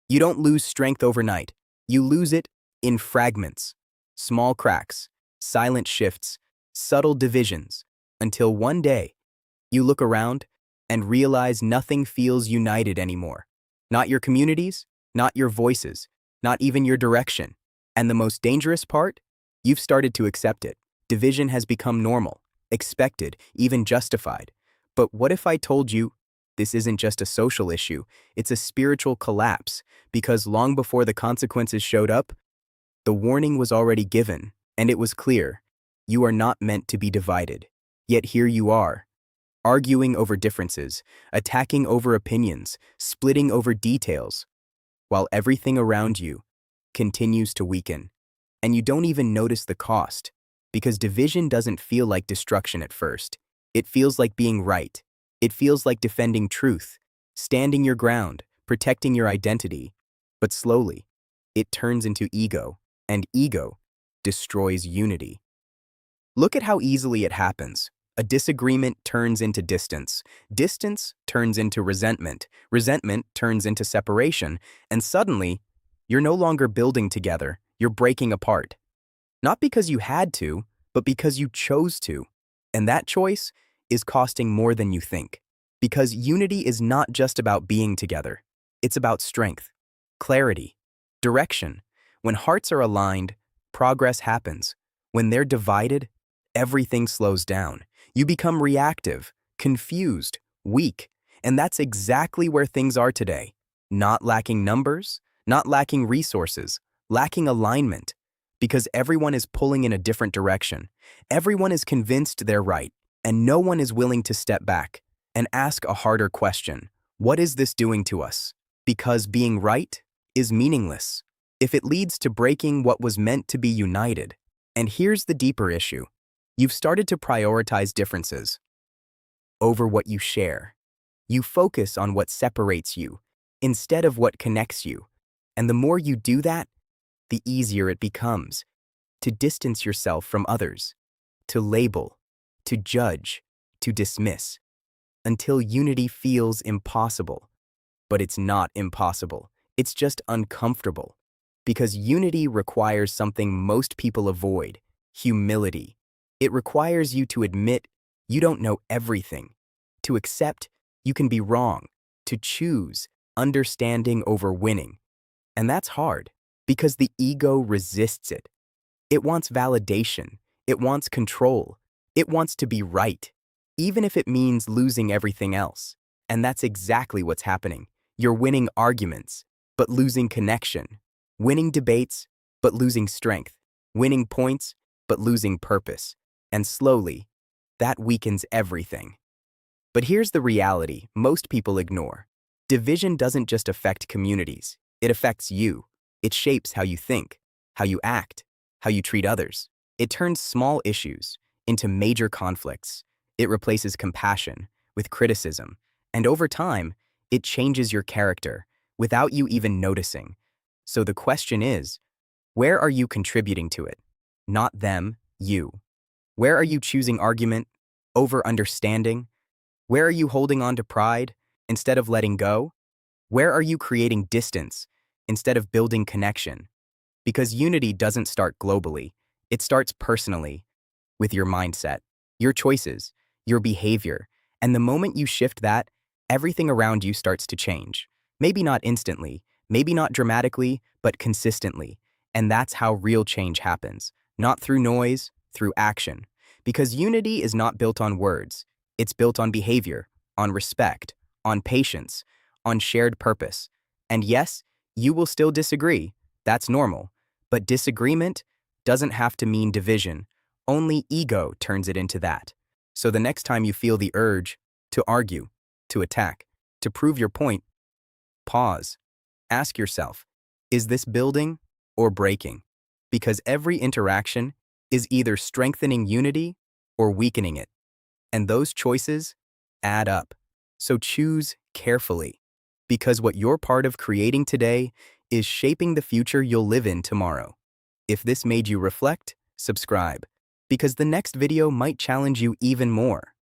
You don't lose strength overnight. You lose it in fragments, small cracks, silent shifts, subtle divisions, until one day you look around and realize nothing feels united anymore. Not your communities, not your voices, not even your direction. And the most dangerous part? You've started to accept it. Division has become normal, expected, even justified. But what if I told you this isn't just a social issue, it's a spiritual collapse, because long before the consequences showed up, the warning was already given, and it was clear. You are not meant to be divided. Yet here you are, arguing over differences, attacking over opinions, splitting over details, while everything around you continues to weaken. And you don't even notice the cost, because division doesn't feel like destruction at first. It feels like being right. It feels like defending truth, standing your ground, protecting your identity. But slowly, it turns into ego, and ego destroys unity. Look at how easily it happens. A disagreement turns into distance. Distance turns into resentment. Resentment turns into separation. And suddenly, you're no longer building together. You're breaking apart. Not because you had to, but because you chose to. And that choice is costing more than you think. Because unity is not just about being together. It's about strength, clarity, direction. When hearts are aligned, progress happens. When they're divided, everything slows down. You become reactive, confused, weak. And that's exactly where things are today. Not lacking numbers, not lacking resources, lacking alignment. Because everyone is pulling in a different direction. Everyone is convinced they're right, and no one is willing to step back and ask a harder question. What is this doing to us? Because being right is meaningless if it leads to breaking what was meant to be united. And here's the deeper issue. You've started to prioritize differences over what you share. You focus on what separates you instead of what connects you. And the more you do that, the easier it becomes to distance yourself from others, to label, to judge, to dismiss, until unity feels impossible. But it's not impossible. It's just uncomfortable. Because unity requires something most people avoid: humility. It requires you to admit you don't know everything, to accept you can be wrong, to choose understanding over winning. And that's hard, because the ego resists it. It wants validation. It wants control. It wants to be right, even if it means losing everything else. And that's exactly what's happening. You're winning arguments, but losing connection. Winning debates, but losing strength. Winning points, but losing purpose. And slowly, that weakens everything. But here's the reality most people ignore. Division doesn't just affect communities. It affects you. It shapes how you think, how you act, how you treat others. It turns small issues into major conflicts. It replaces compassion with criticism. And over time, it changes your character without you even noticing. So the question is, where are you contributing to it? Not them, you. Where are you choosing argument over understanding? Where are you holding on to pride instead of letting go? Where are you creating distance instead of building connection? Because unity doesn't start globally. It starts personally, with your mindset, your choices, your behavior. And the moment you shift that, everything around you starts to change. Maybe not instantly, maybe not dramatically, but consistently. And that's how real change happens. Not through noise, through action. Because unity is not built on words. It's built on behavior, on respect, on patience, on shared purpose. And yes, you will still disagree. That's normal. But disagreement doesn't have to mean division. Only ego turns it into that. So the next time you feel the urge to argue, to attack, to prove your point, pause. Ask yourself, is this building or breaking? Because every interaction is either strengthening unity or weakening it. And those choices add up. So choose carefully, because what you're part of creating today is shaping the future you'll live in tomorrow. If this made you reflect, subscribe, because the next video might challenge you even more.